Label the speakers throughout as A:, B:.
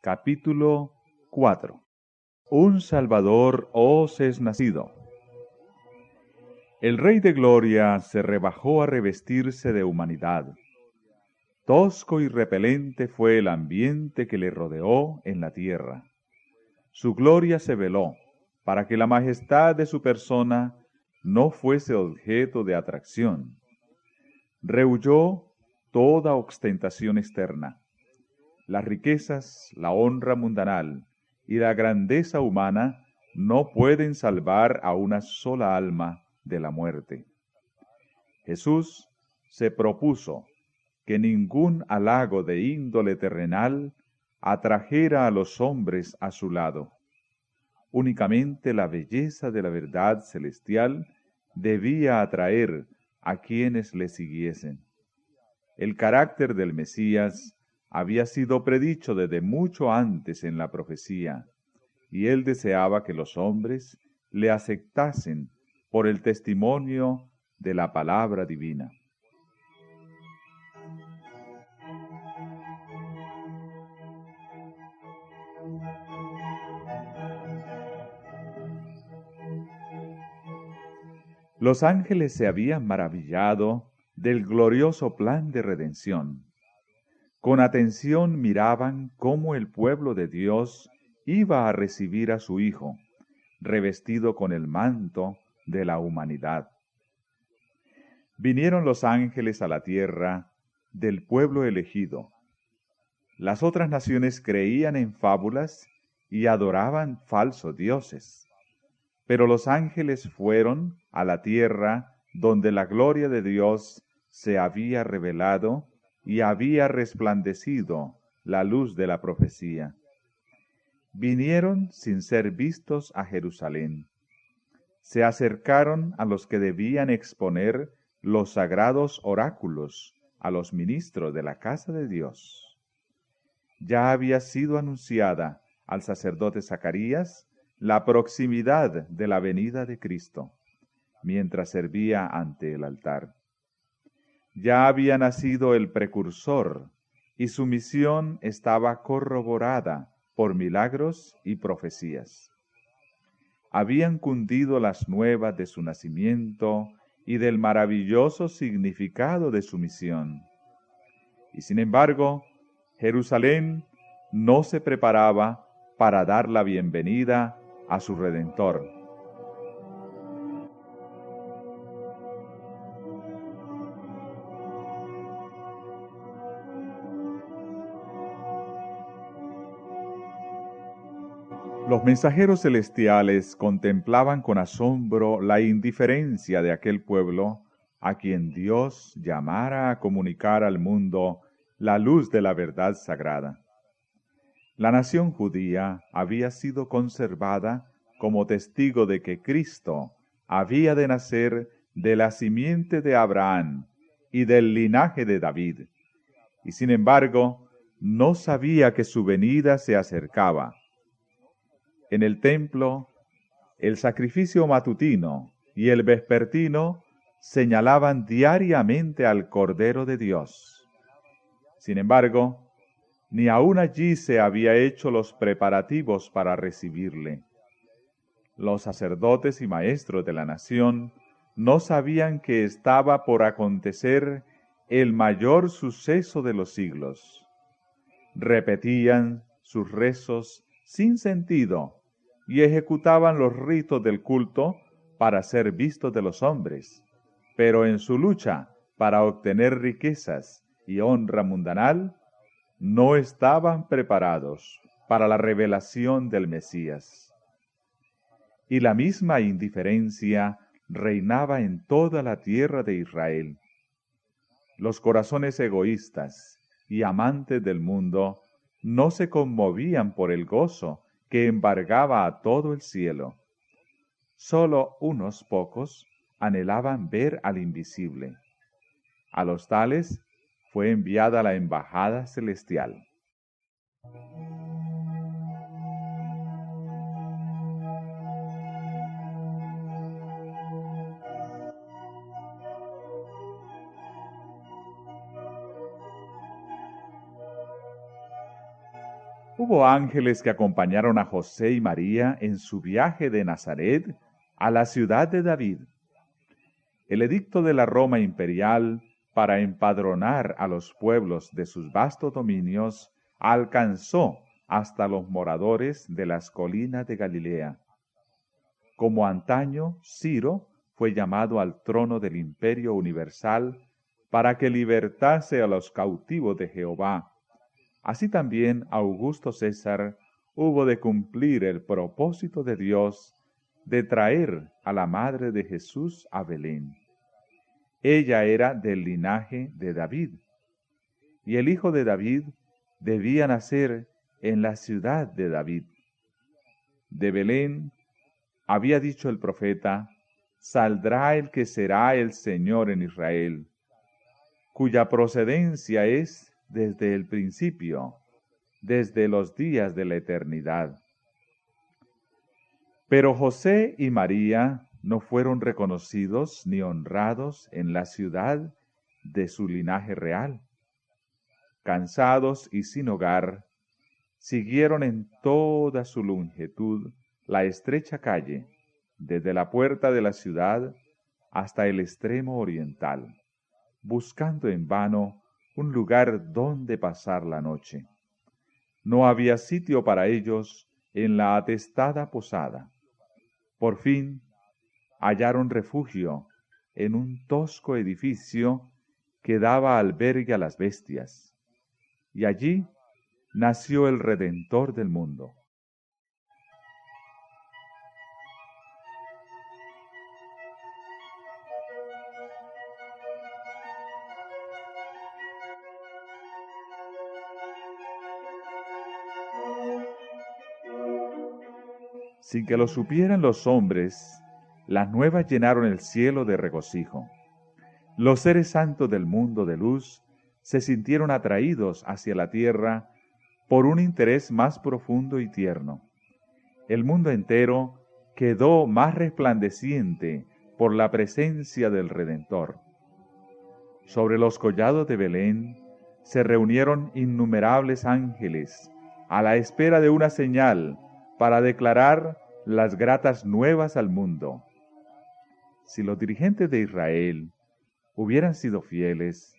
A: Capítulo 4. Un Salvador os es nacido. El Rey de Gloria se rebajó a revestirse de humanidad. Tosco y repelente fue el ambiente que le rodeó en la tierra. Su gloria se veló, para que la majestad de su persona no fuese objeto de atracción. Rehuyó toda ostentación externa. Las riquezas, la honra mundanal y la grandeza humana no pueden salvar a una sola alma de la muerte. Jesús se propuso que ningún halago de índole terrenal atrajera a los hombres a su lado. Únicamente la belleza de la verdad celestial debía atraer a quienes le siguiesen. El carácter del Mesías había sido predicho desde mucho antes en la profecía, y él deseaba que los hombres le aceptasen por el testimonio de la palabra divina. Los ángeles se habían maravillado del glorioso plan de redención. Con atención miraban cómo el pueblo de Dios iba a recibir a su Hijo, revestido con el manto de la humanidad. Vinieron los ángeles a la tierra del pueblo elegido. Las otras naciones creían en fábulas y adoraban falsos dioses. Pero los ángeles fueron a la tierra donde la gloria de Dios se había revelado y había resplandecido la luz de la profecía. Vinieron sin ser vistos a Jerusalén. Se acercaron a los que debían exponer los sagrados oráculos a los ministros de la casa de Dios. Ya había sido anunciada al sacerdote Zacarías la proximidad de la venida de Cristo, mientras servía ante el altar. Ya había nacido el precursor, y su misión estaba corroborada por milagros y profecías. Habían cundido las nuevas de su nacimiento y del maravilloso significado de su misión. Y sin embargo, Jerusalén no se preparaba para dar la bienvenida a su Redentor. Los mensajeros celestiales contemplaban con asombro la indiferencia de aquel pueblo a quien Dios llamara a comunicar al mundo la luz de la verdad sagrada. La nación judía había sido conservada como testigo de que Cristo había de nacer de la simiente de Abraham y del linaje de David, y sin embargo no sabía que su venida se acercaba. En el templo, el sacrificio matutino y el vespertino señalaban diariamente al Cordero de Dios. Sin embargo, ni aun allí se había hecho los preparativos para recibirle. Los sacerdotes y maestros de la nación no sabían que estaba por acontecer el mayor suceso de los siglos. Repetían sus rezos sin sentido y ejecutaban los ritos del culto para ser vistos de los hombres, pero en su lucha para obtener riquezas y honra mundanal, no estaban preparados para la revelación del Mesías. Y la misma indiferencia reinaba en toda la tierra de Israel. Los corazones egoístas y amantes del mundo no se conmovían por el gozo que embargaba a todo el cielo. Solo unos pocos anhelaban ver al invisible. A los tales fue enviada la embajada celestial. Hubo ángeles que acompañaron a José y María en su viaje de Nazaret a la ciudad de David. El edicto de la Roma imperial para empadronar a los pueblos de sus vastos dominios alcanzó hasta los moradores de las colinas de Galilea. Como antaño, Ciro fue llamado al trono del imperio universal para que libertase a los cautivos de Jehová. Así también Augusto César hubo de cumplir el propósito de Dios de traer a la madre de Jesús a Belén. Ella era del linaje de David, y el hijo de David debía nacer en la ciudad de David. De Belén, había dicho el profeta, saldrá el que será el Señor en Israel, cuya procedencia es desde el principio, desde los días de la eternidad. Pero José y María no fueron reconocidos ni honrados en la ciudad de su linaje real. Cansados y sin hogar, siguieron en toda su longitud la estrecha calle, desde la puerta de la ciudad hasta el extremo oriental, buscando en vano un lugar donde pasar la noche. No había sitio para ellos en la atestada posada. Por fin hallaron refugio en un tosco edificio que daba albergue a las bestias, y allí nació el Redentor del mundo. Sin que lo supieran los hombres, las nuevas llenaron el cielo de regocijo. Los seres santos del mundo de luz se sintieron atraídos hacia la tierra por un interés más profundo y tierno. El mundo entero quedó más resplandeciente por la presencia del Redentor. Sobre los collados de Belén se reunieron innumerables ángeles a la espera de una señal para declarar las gratas nuevas al mundo. Si los dirigentes de Israel hubieran sido fieles,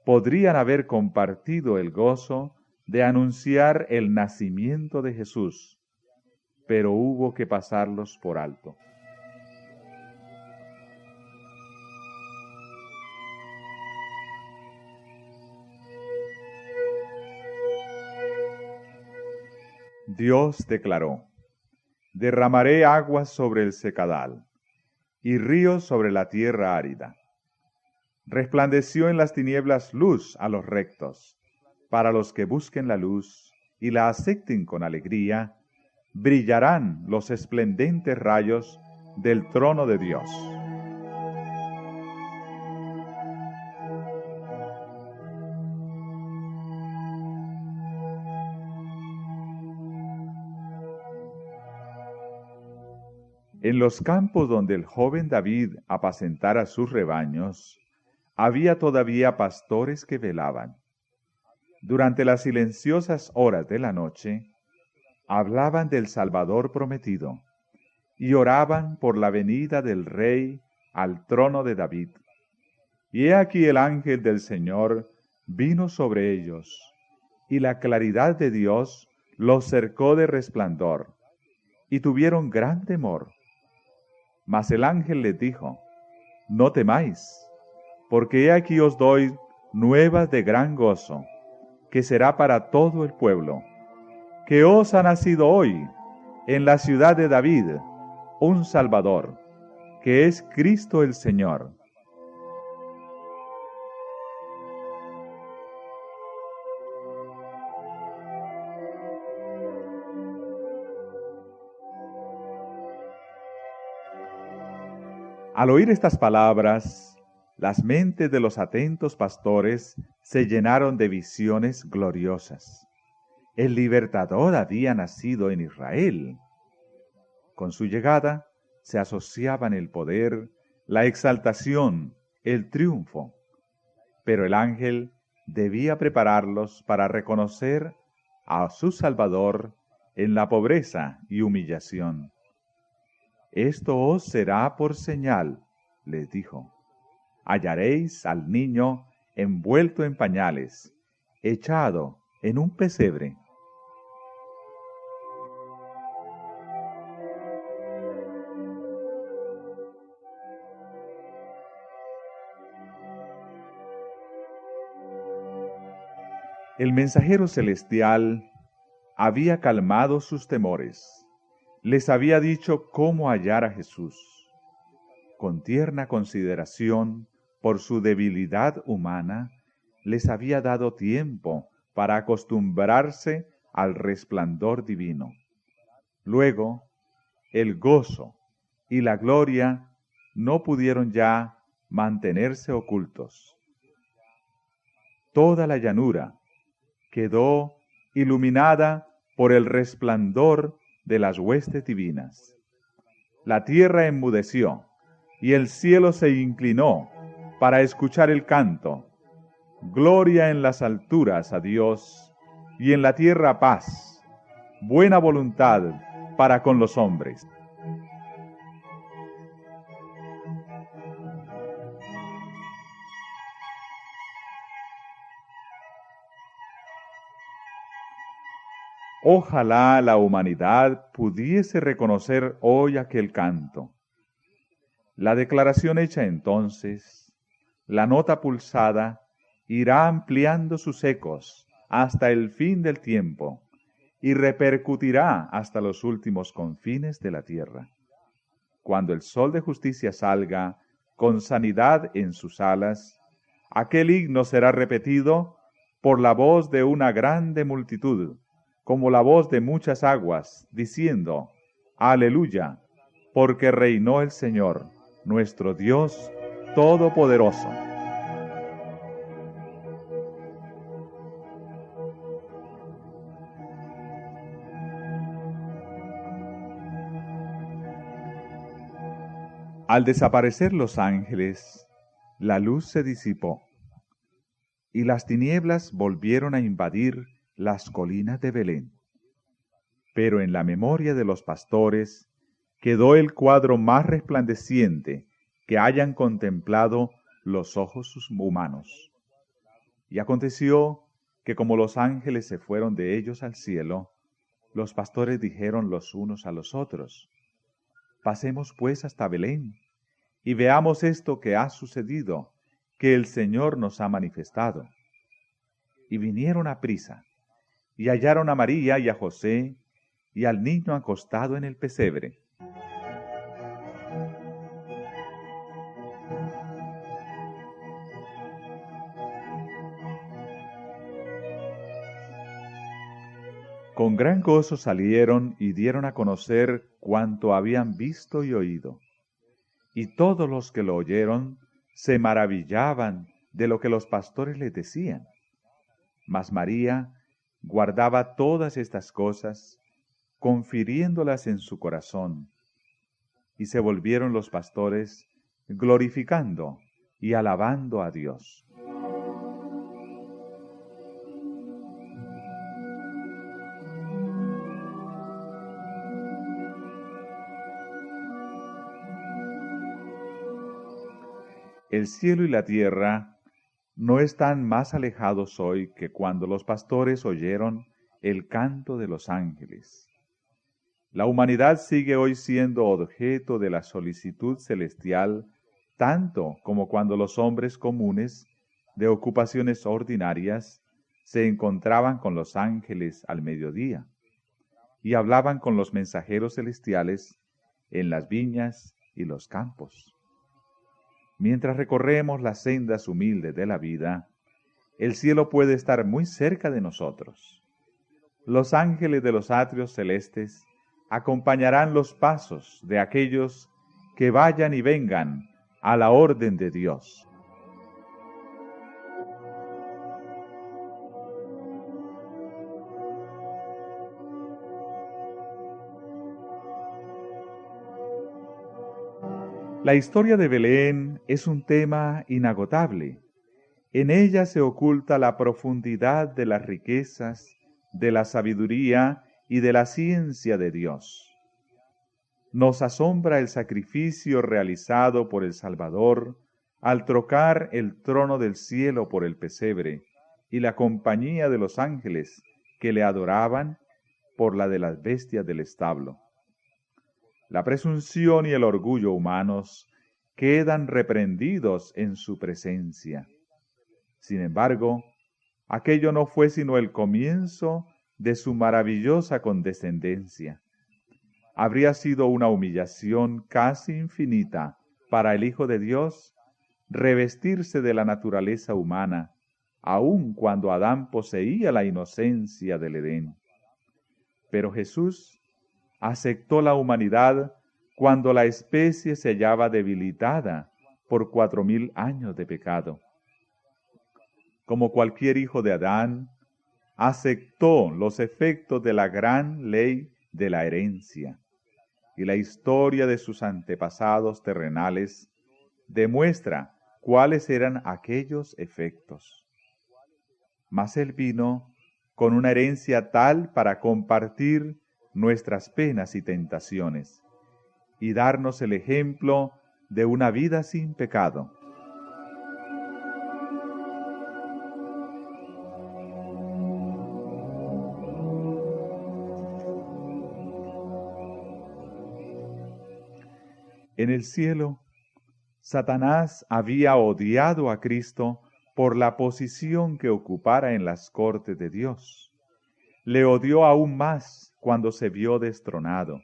A: podrían haber compartido el gozo de anunciar el nacimiento de Jesús, pero hubo que pasarlos por alto. Dios declaró: derramaré aguas sobre el secadal y ríos sobre la tierra árida. Resplandeció en las tinieblas luz a los rectos. Para los que busquen la luz y la acepten con alegría, brillarán los esplendentes rayos del trono de Dios. En los campos donde el joven David apacentara sus rebaños, había todavía pastores que velaban. Durante las silenciosas horas de la noche, hablaban del Salvador prometido y oraban por la venida del Rey al trono de David. Y he aquí el ángel del Señor vino sobre ellos, y la claridad de Dios los cercó de resplandor, y tuvieron gran temor. Mas el ángel les dijo: no temáis, porque he aquí os doy nuevas de gran gozo, que será para todo el pueblo, que os ha nacido hoy en la ciudad de David un Salvador, que es Cristo el Señor. Al oír estas palabras, las mentes de los atentos pastores se llenaron de visiones gloriosas. El libertador había nacido en Israel. Con su llegada se asociaban el poder, la exaltación, el triunfo. Pero el ángel debía prepararlos para reconocer a su Salvador en la pobreza y humillación. Esto os será por señal, les dijo. Hallaréis al niño envuelto en pañales, echado en un pesebre. El mensajero celestial había calmado sus temores. Les había dicho cómo hallar a Jesús. Con tierna consideración por su debilidad humana, les había dado tiempo para acostumbrarse al resplandor divino. Luego, el gozo y la gloria no pudieron ya mantenerse ocultos. Toda la llanura quedó iluminada por el resplandor de las huestes divinas. La tierra enmudeció y el cielo se inclinó para escuchar el canto. Gloria en las alturas a Dios, y en la tierra paz, buena voluntad para con los hombres. Ojalá la humanidad pudiese reconocer hoy aquel canto. La declaración hecha entonces, la nota pulsada, irá ampliando sus ecos hasta el fin del tiempo y repercutirá hasta los últimos confines de la tierra. Cuando el sol de justicia salga con sanidad en sus alas, aquel himno será repetido por la voz de una grande multitud, como la voz de muchas aguas, diciendo: Aleluya, porque reinó el Señor, nuestro Dios Todopoderoso. Al desaparecer los ángeles, la luz se disipó, y las tinieblas volvieron a invadir las colinas de Belén. Pero en la memoria de los pastores quedó el cuadro más resplandeciente que hayan contemplado los ojos humanos. Y aconteció que como los ángeles se fueron de ellos al cielo, los pastores dijeron los unos a los otros: Pasemos pues hasta Belén, y veamos esto que ha sucedido, que el Señor nos ha manifestado. Y vinieron aprisa, y hallaron a María y a José, y al niño acostado en el pesebre. Con gran gozo salieron y dieron a conocer cuanto habían visto y oído. Y todos los que lo oyeron se maravillaban de lo que los pastores les decían. Mas María guardaba todas estas cosas, confiriéndolas en su corazón. Y se volvieron los pastores, glorificando y alabando a Dios. El cielo y la tierra no están más alejados hoy que cuando los pastores oyeron el canto de los ángeles. La humanidad sigue hoy siendo objeto de la solicitud celestial, tanto como cuando los hombres comunes, de ocupaciones ordinarias, se encontraban con los ángeles al mediodía, y hablaban con los mensajeros celestiales en las viñas y los campos. Mientras recorremos las sendas humildes de la vida, el cielo puede estar muy cerca de nosotros. Los ángeles de los atrios celestes acompañarán los pasos de aquellos que vayan y vengan a la orden de Dios. La historia de Belén es un tema inagotable. En ella se oculta la profundidad de las riquezas, de la sabiduría y de la ciencia de Dios. Nos asombra el sacrificio realizado por el Salvador al trocar el trono del cielo por el pesebre y la compañía de los ángeles que le adoraban por la de las bestias del establo. La presunción y el orgullo humanos quedan reprendidos en su presencia. Sin embargo, aquello no fue sino el comienzo de su maravillosa condescendencia. Habría sido una humillación casi infinita para el Hijo de Dios revestirse de la naturaleza humana, aun cuando Adán poseía la inocencia del Edén. Pero Jesús aceptó la humanidad cuando la especie se hallaba debilitada por 4000 años de pecado. Como cualquier hijo de Adán, aceptó los efectos de la gran ley de la herencia, y la historia de sus antepasados terrenales demuestra cuáles eran aquellos efectos. Mas Él vino con una herencia tal para compartir nuestras penas y tentaciones, y darnos el ejemplo de una vida sin pecado. En el cielo, Satanás había odiado a Cristo por la posición que ocupara en las cortes de Dios. Le odió aún más cuando se vio destronado.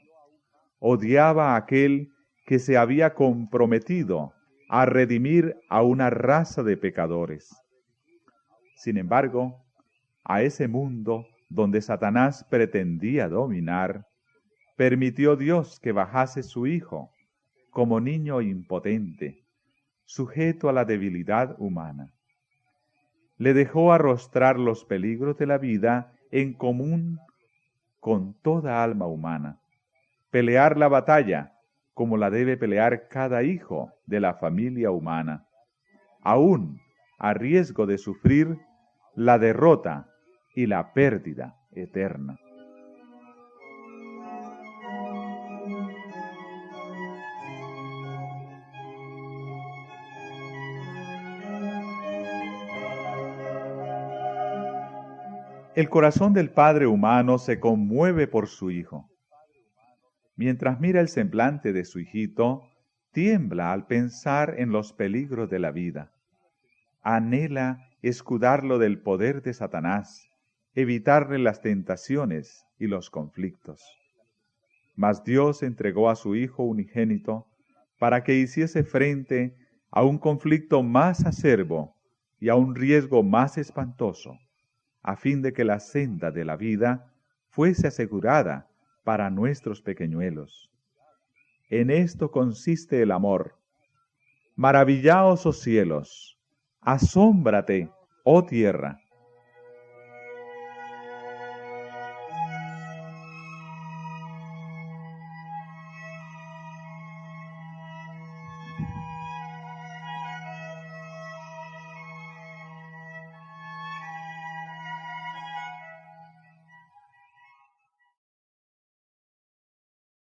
A: Odiaba a aquel que se había comprometido a redimir a una raza de pecadores. Sin embargo, a ese mundo donde Satanás pretendía dominar, permitió Dios que bajase su Hijo como niño impotente, sujeto a la debilidad humana. Le dejó arrostrar los peligros de la vida en común con toda alma humana, pelear la batalla como la debe pelear cada hijo de la familia humana, aún a riesgo de sufrir la derrota y la pérdida eterna. El corazón del Padre humano se conmueve por su Hijo. Mientras mira el semblante de su hijito, tiembla al pensar en los peligros de la vida. Anhela escudarlo del poder de Satanás, evitarle las tentaciones y los conflictos. Mas Dios entregó a su Hijo unigénito para que hiciese frente a un conflicto más acerbo y a un riesgo más espantoso, a fin de que la senda de la vida fuese asegurada para nuestros pequeñuelos. En esto consiste el amor. Maravillaos, oh cielos, asómbrate, oh tierra,